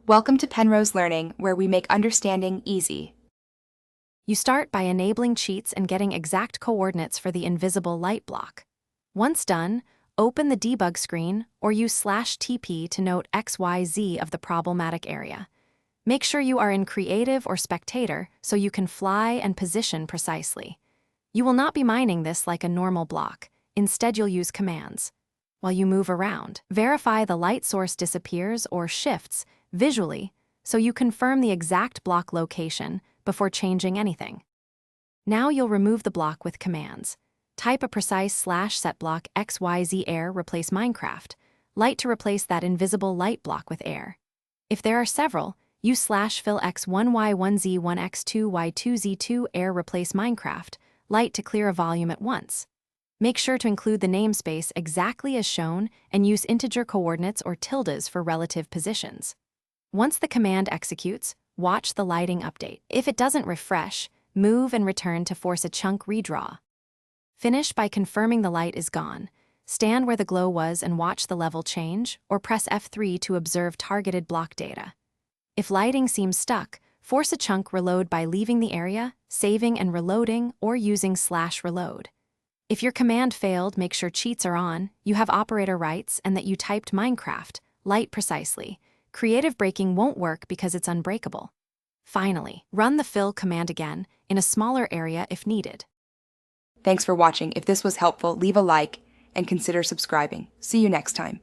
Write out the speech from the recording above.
Welcome to Penrose Learning, where we make understanding easy. You start by enabling cheats and getting exact coordinates for the invisible light block. Once done, open the debug screen or use /TP to note XYZ of the problematic area. Make sure you are in Creative or Spectator so you can fly and position precisely. You will not be mining this like a normal block. Instead, you'll use commands. While you move around, verify the light source disappears or shifts visually so you confirm the exact block location before changing anything. Now you'll remove the block with commands. Type a precise /setBlock XYZ air replace Minecraft, light to replace that invisible light block with air. If there are several, use /fill X1Y1Z1X2Y2Z2 air replace Minecraft, light to clear a volume at once. Make sure to include the namespace exactly as shown and use integer coordinates or tildes for relative positions. Once the command executes, watch the lighting update. If it doesn't refresh, move and return to force a chunk redraw. Finish by confirming the light is gone. Stand where the glow was and watch the level change, or press F3 to observe targeted block data. If lighting seems stuck, force a chunk reload by leaving the area, saving and reloading, or using /reload. If your command failed, make sure cheats are on, you have operator rights, and that you typed Minecraft, light precisely. Creative breaking won't work because it's unbreakable. Finally, run the fill command again, in a smaller area if needed. Thanks for watching. If this was helpful, leave a like and consider subscribing. See you next time.